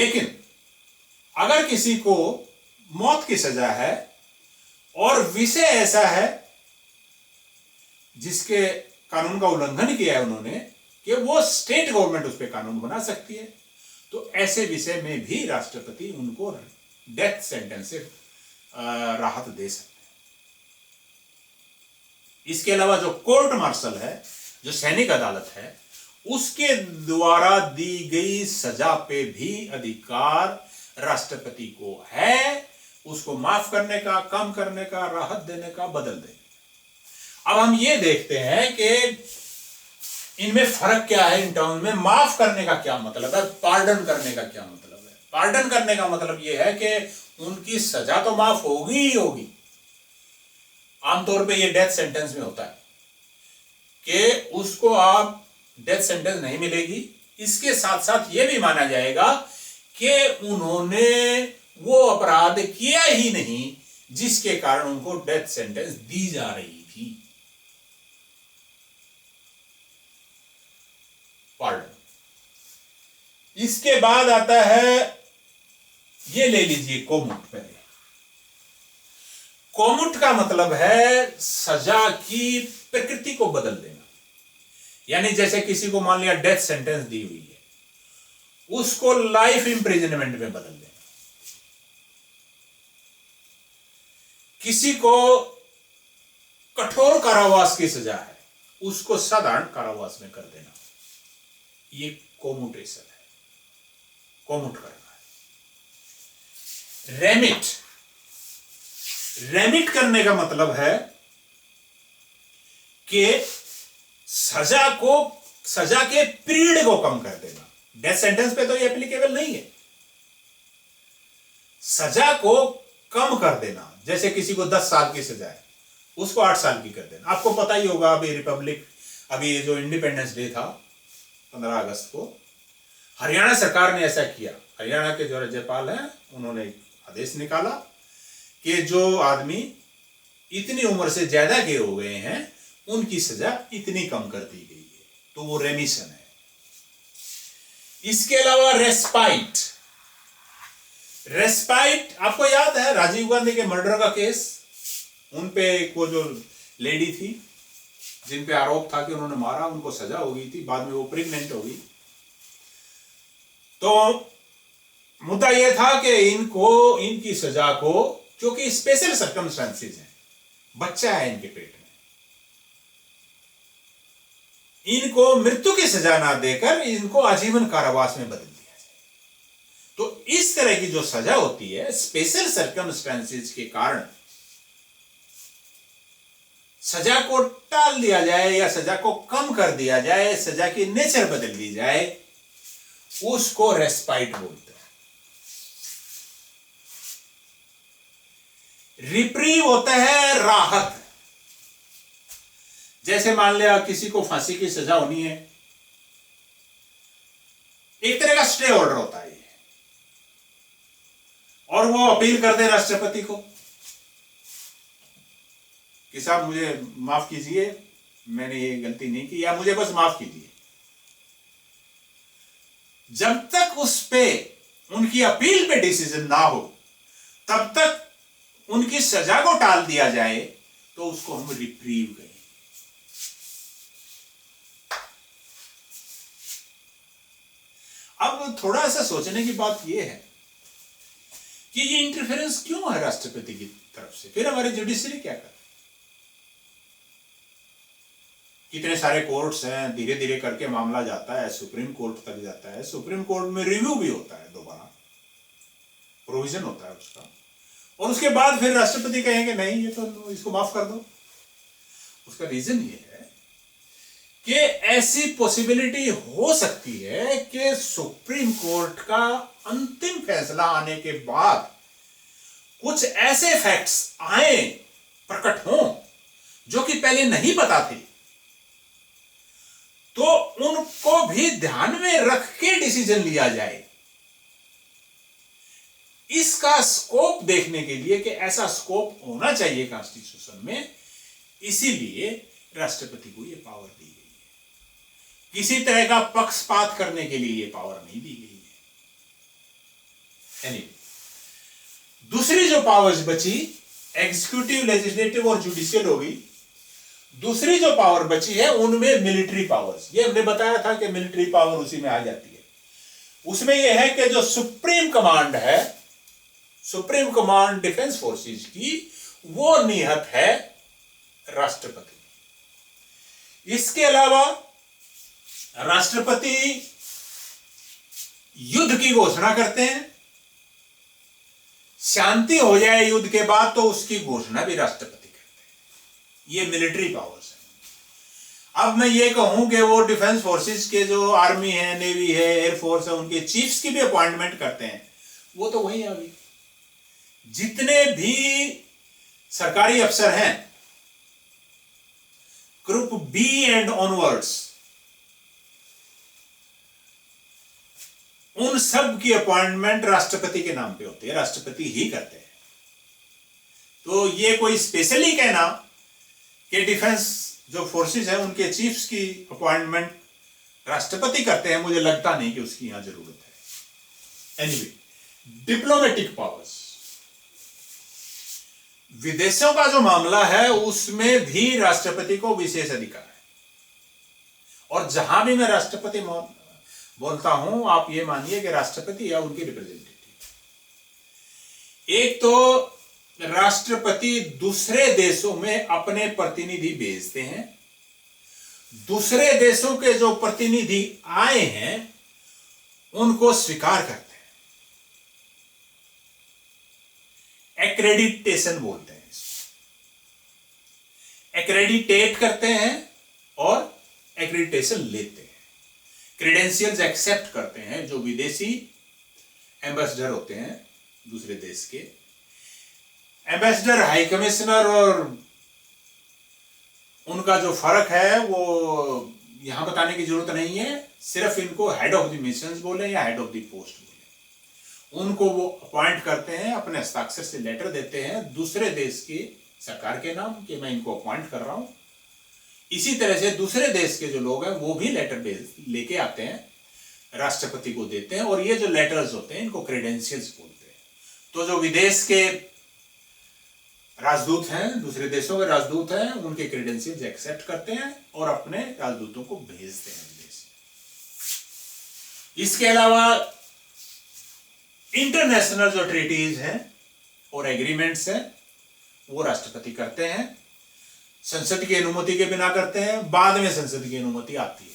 लेकिन अगर किसी को मौत की सजा है और विषय ऐसा है जिसके कानून का उल्लंघन किया है उन्होंने कि वो स्टेट गवर्नमेंट उस पर कानून बना सकती है, तो ऐसे विषय में भी राष्ट्रपति उनको डेथ सेंटेंस से राहत दे सकते हैं। इसके अलावा जो कोर्ट मार्शल है, जो सैनिक अदालत है, उसके द्वारा दी गई सजा पे भी अधिकार राष्ट्रपति को है, उसको माफ करने का, कम करने का, राहत देने का, बदल देने का। अब हम ये देखते हैं कि इनमें फर्क क्या है। इन टर्म में माफ करने का क्या मतलब है, पार्डन करने का क्या मतलब है। पार्डन करने का मतलब यह है कि उनकी सजा तो माफ होगी ही होगी। आमतौर पे ये डेथ सेंटेंस में होता है कि उसको आप डेथ सेंटेंस नहीं मिलेगी, इसके साथ साथ यह भी माना जाएगा कि उन्होंने वो अपराध किया ही नहीं जिसके कारण उनको डेथ सेंटेंस दी जा रही थी। पार्डन। इसके बाद आता है, ये ले लीजिए कोमुट। पहले कोमुट का मतलब है सजा की प्रकृति को बदल देना। यानी जैसे किसी को मान लिया डेथ सेंटेंस दी हुई है, उसको लाइफ इंप्रिजनमेंट में बदल देना। किसी को कठोर कारावास की सजा है, उसको साधारण कारावास में कर देना, ये कोमुटेशन है, कोमुट करना है। रेमिट करने का मतलब है कि सजा के पीरियड को कम कर देना। डेथ सेंटेंस पे तो ये एप्लीकेबल नहीं है। सजा को कम कर देना, जैसे किसी को 10 साल की सजा है, उसको 8 साल की कर देना। आपको पता ही होगा, अभी जो इंडिपेंडेंस डे था 15 अगस्त को, हरियाणा सरकार ने ऐसा किया। हरियाणा के जो राज्यपाल हैं, उन्होंने एक आदेश निकाला कि जो आदमी इतनी उम्र से ज्यादा के हो गए हैं, उनकी सजा इतनी कम कर दी गई है, तो वो रेमिशन है। इसके अलावा रेस्पाइट आपको याद है राजीव गांधी के मर्डर का केस, उन पे वो जो लेडी थी जिन पे आरोप था कि उन्होंने मारा, उनको सजा हो गई थी, बाद में वो प्रेग्नेंट हो गई। तो मुद्दा यह था कि इनकी सजा को, क्योंकि स्पेशल सर्कमस्टेंसेस हैं, बच्चा है इनके पेट में, इनको मृत्यु की सजा ना देकर इनको आजीवन कारावास में बदल दिया जाए। तो इस तरह की जो सजा होती है, स्पेशल सर्कमस्टेंसेस के कारण सजा को टाल दिया जाए या सजा को कम कर दिया जाए, सजा की नेचर बदल दी जाए, उसको रेस्पाइट बोलते हैं। रिप्रीव होता है राहत। जैसे मान लिया किसी को फांसी की सजा होनी है, एक तरह का स्टे ऑर्डर होता है ये, और वो अपील कर दे राष्ट्रपति को कि साहब मुझे माफ कीजिए, मैंने ये गलती नहीं की, या मुझे बस माफ कीजिए। जब तक उस पे उनकी अपील पे डिसीजन ना हो, तब तक उनकी सजा को टाल दिया जाए, तो उसको हम रिप्रीव कहें। अब थोड़ा सा सोचने की बात यह है कि ये इंटरफेरेंस क्यों है राष्ट्रपति की तरफ से। फिर हमारी जुडिशरी क्या करे? कितने सारे कोर्ट्स हैं, धीरे धीरे करके मामला जाता है, सुप्रीम कोर्ट तक जाता है, सुप्रीम कोर्ट में रिव्यू भी होता है, दोबारा प्रोविजन होता है उसका, और उसके बाद फिर राष्ट्रपति कहेंगे नहीं ये तो इसको माफ कर दो। उसका रीजन ये है कि ऐसी पॉसिबिलिटी हो सकती है कि सुप्रीम कोर्ट का अंतिम फैसला आने के बाद कुछ ऐसे फैक्ट्स आए, प्रकट हों, जो कि पहले नहीं पता थे, तो उनको भी ध्यान में रख के डिसीजन लिया जाए। इसका स्कोप देखने के लिए कि ऐसा स्कोप होना चाहिए कॉन्स्टिट्यूशन में, इसीलिए राष्ट्रपति को यह पावर दी गई है। किसी तरह का पक्षपात करने के लिए यह पावर नहीं दी गई है। एनीवे, दूसरी जो पावर्स बची, एग्जीक्यूटिव, लेजिस्लेटिव और जुडिशियल होगी। दूसरी जो पावर बची है उनमें मिलिट्री पावर्स, ये हमने बताया था कि मिलिट्री पावर उसी में आ जाती है। उसमें यह है कि जो सुप्रीम कमांड है, सुप्रीम कमांड डिफेंस फोर्सेस की, वो निहत है राष्ट्रपति। इसके अलावा राष्ट्रपति युद्ध की घोषणा करते हैं, शांति हो जाए युद्ध के बाद तो उसकी घोषणा भी राष्ट्रपति करते हैं। ये मिलिट्री पावर्स है। अब मैं ये कहूं कि वो डिफेंस फोर्सेस के जो आर्मी है, नेवी है, एयरफोर्स है, उनके चीफ्स की भी अपॉइंटमेंट करते हैं, वो तो वही आ गई। जितने भी सरकारी अफसर हैं ग्रुप बी एंड ऑनवर्ड्स, उन सब की अपॉइंटमेंट राष्ट्रपति के नाम पे होती है, राष्ट्रपति ही करते हैं। तो ये कोई स्पेशली कहना कि डिफेंस जो फोर्सेस है उनके चीफ्स की अपॉइंटमेंट राष्ट्रपति करते हैं, मुझे लगता नहीं कि उसकी यहां जरूरत है। एनीवे, डिप्लोमेटिक पावर्स, विदेशों का जो मामला है उसमें भी राष्ट्रपति को विशेष अधिकार है। और जहां भी मैं राष्ट्रपति बोलता हूं, आप ये मानिए कि राष्ट्रपति या उनके रिप्रेजेंटेटिव। एक तो राष्ट्रपति दूसरे देशों में अपने प्रतिनिधि भेजते हैं, दूसरे देशों के जो प्रतिनिधि आए हैं उनको स्वीकार करते हैं, एक्रेडिटेशन बोलते हैं इसको। एक्रेडिटेट करते हैं और एक्रेडिटेशन लेते हैं, क्रेडेंशियल्स एक्सेप्ट करते हैं। जो विदेशी एम्बेसडर होते हैं दूसरे देश के, एम्बेसडर, हाई कमिश्नर, और उनका जो फर्क है वो यहां बताने की जरूरत नहीं है। सिर्फ इनको हेड ऑफ द मिशंस बोले या हेड ऑफ द पोस्ट बोले, उनको वो अपॉइंट करते हैं, अपने हस्ताक्षर से लेटर देते हैं दूसरे देश की सरकार के नाम कि मैं इनको अपॉइंट कर रहा हूं। इसी तरह से दूसरे देश के जो लोग हैं वो भी लेटर लेके आते हैं, राष्ट्रपति को देते हैं, और ये जो लेटर्स होते हैं इनको क्रेडेंशियल्स बोलते हैं। तो जो विदेश के राजदूत हैं, दूसरे देशों के राजदूत हैं, उनके क्रेडेंशियल्स एक्सेप्ट करते हैं और अपने राजदूतों को भेजते हैं विदेश। इसके अलावा इंटरनेशनल जो ट्रीटीज हैं और एग्रीमेंट्स हैं वो राष्ट्रपति करते हैं, संसद की अनुमति के बिना करते हैं, बाद में संसद की अनुमति आती है।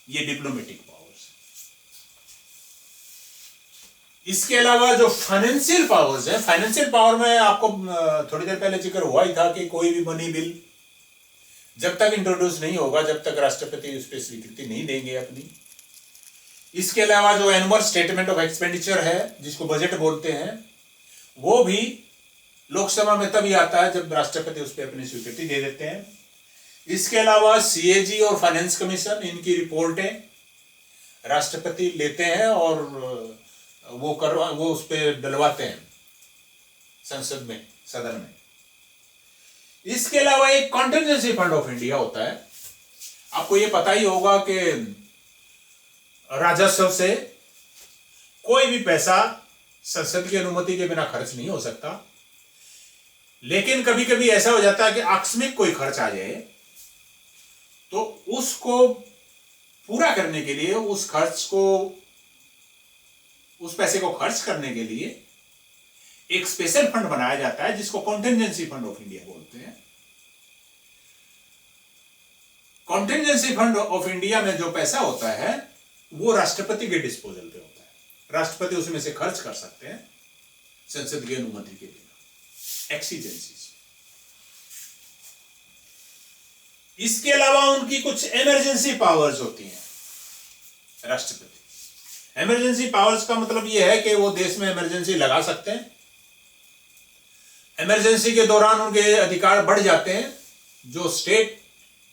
ये डिप्लोमेटिक पावर्स। इसके अलावा जो फाइनेंशियल पावर्स है, फाइनेंशियल पावर में आपको थोड़ी देर पहले जिक्र हुआ ही था कि कोई भी मनी बिल जब तक इंट्रोड्यूस नहीं होगा, जब तक राष्ट्रपति उस पर स्वीकृति नहीं देंगे अपनी। इसके अलावा जो एनुअल स्टेटमेंट ऑफ एक्सपेंडिचर है, जिसको बजट बोलते हैं, वो भी लोकसभा में तभी आता है जब राष्ट्रपति उस पर अपनी स्वीकृति दे देते हैं। इसके अलावा सीएजी और फाइनेंस कमीशन, इनकी रिपोर्टें राष्ट्रपति लेते हैं और वो उस पर डलवाते हैं संसद में, सदन में। इसके अलावा एक कॉन्टिजेंसी फंड ऑफ इंडिया होता है। आपको ये पता ही होगा कि राजस्व से कोई भी पैसा संसद की अनुमति के बिना खर्च नहीं हो सकता, लेकिन कभी कभी ऐसा हो जाता है कि आकस्मिक कोई खर्च आ जाए तो उसको पूरा करने के लिए, उस पैसे को खर्च करने के लिए एक स्पेशल फंड बनाया जाता है जिसको कॉन्टिजेंसी फंड ऑफ इंडिया बोलते हैं। कॉन्टिजेंसी फंड ऑफ इंडिया में जो पैसा होता है वो राष्ट्रपति के डिस्पोजल पे होता है। राष्ट्रपति उसमें से खर्च कर सकते हैं संसद की अनुमति के बिना, एक्सीजेंसी। इसके अलावा उनकी कुछ इमरजेंसी पावर्स होती हैं राष्ट्रपति। इमरजेंसी पावर्स का मतलब यह है कि वो देश में इमरजेंसी लगा सकते हैं। इमरजेंसी के दौरान उनके अधिकार बढ़ जाते हैं, जो स्टेट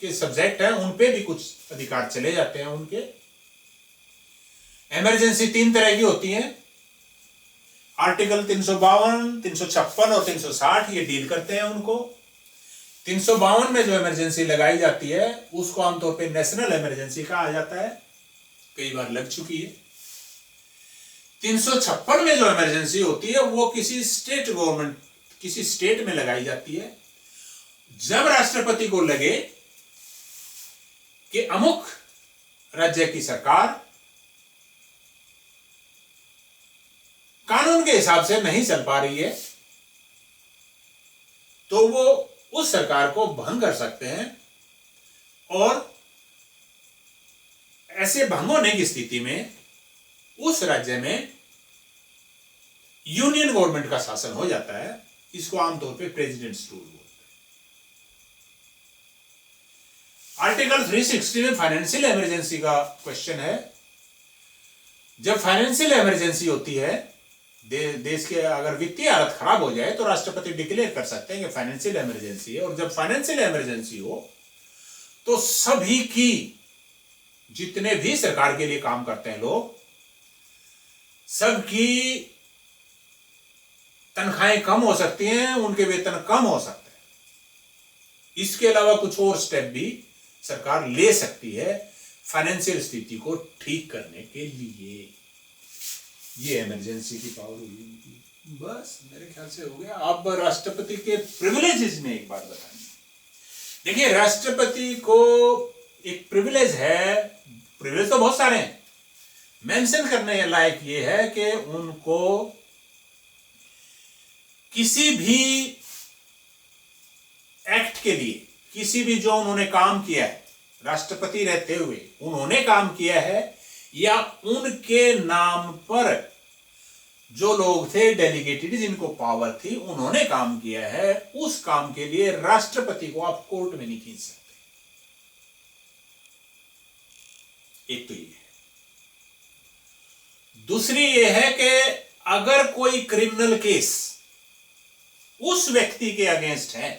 के सब्जेक्ट हैं उन पे भी कुछ अधिकार चले जाते हैं उनके। इमरजेंसी 3 तरह की होती हैं। आर्टिकल 352, 356 और 360 ये डील करते हैं उनको। 352 में जो इमरजेंसी लगाई जाती है उसको आमतौर पे नेशनल इमरजेंसी कहा जाता है, कई बार लग चुकी है। 356 में जो इमरजेंसी होती है वो किसी स्टेट गवर्नमेंट, किसी स्टेट में लगाई जाती है। जब राष्ट्रपति को लगे कि अमुक राज्य की सरकार कानून के हिसाब से नहीं चल पा रही है, तो वो उस सरकार को भंग कर सकते हैं, और ऐसे भंग होने की स्थिति में उस राज्य में यूनियन गवर्नमेंट का शासन हो जाता है। इसको आमतौर पे प्रेसिडेंट्स रूल बोलते हैं। आर्टिकल 360 में फाइनेंशियल इमरजेंसी का क्वेश्चन है। जब फाइनेंशियल इमरजेंसी होती है, देश के अगर वित्तीय हालत खराब हो जाए तो राष्ट्रपति डिक्लेयर कर सकते हैं कि फाइनेंशियल इमरजेंसी है। और जब फाइनेंशियल इमरजेंसी हो तो सभी की, जितने भी सरकार के लिए काम करते हैं लोग, सबकी तनख्वाहें कम हो सकती हैं, उनके वेतन कम हो सकते हैं। इसके अलावा कुछ और स्टेप भी सरकार ले सकती है फाइनेंशियल स्थिति को ठीक करने के लिए। ये इमरजेंसी की पावर हुई उनकी। बस मेरे ख्याल से हो गया। अब राष्ट्रपति के प्रिविलेजेस में एक बात बताएंगे। देखिए, राष्ट्रपति को एक प्रिविलेज है, प्रिविलेज तो बहुत सारे हैं, मेंशन करने लायक ये है कि उनको किसी भी एक्ट के लिए, किसी भी जो उन्होंने काम किया है, राष्ट्रपति रहते हुए उन्होंने काम किया है, या उनके नाम पर जो लोग थे डेलीगेटेड, जिनको पावर थी, उन्होंने काम किया है, उस काम के लिए राष्ट्रपति को आप कोर्ट में नहीं खींच सकते। एक तो ये है। दूसरी ये है कि अगर कोई क्रिमिनल केस उस व्यक्ति के अगेंस्ट है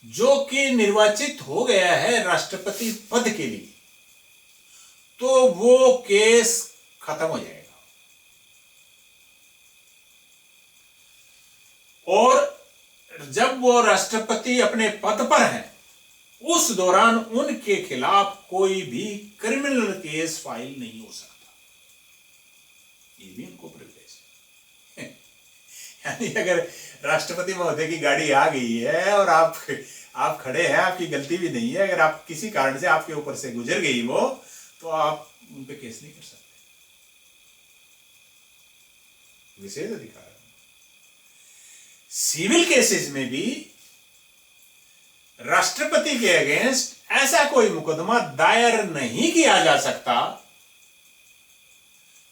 जो कि निर्वाचित हो गया है राष्ट्रपति पद के लिए, तो वो केस खत्म हो जाएगा। और जब वो राष्ट्रपति अपने पद पर हैं, उस दौरान उनके खिलाफ कोई भी क्रिमिनल केस फाइल नहीं हो सकता। ये भी उनको प्रिविलेज है। यानी अगर राष्ट्रपति महोदय की गाड़ी आ गई है और आप खड़े हैं, आपकी गलती भी नहीं है, अगर आप किसी कारण से आपके ऊपर से गुजर गई वो, तो आप उन पे केस नहीं कर सकते। विशेष अधिकार। सिविल केसेस में भी राष्ट्रपति के अगेंस्ट ऐसा कोई मुकदमा दायर नहीं किया जा सकता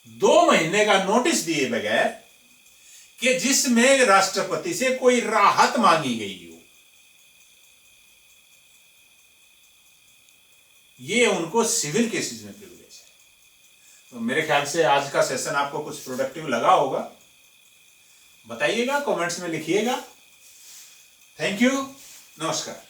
2 महीने का नोटिस दिए बगैर, कि जिसमें राष्ट्रपति से कोई राहत मांगी गई हो। ये उनको सिविल केसेस में प्रिविलेज है। तो मेरे ख्याल से आज का सेशन आपको कुछ प्रोडक्टिव लगा होगा। बताइएगा, कमेंट्स में लिखिएगा। थैंक यू, नमस्कार।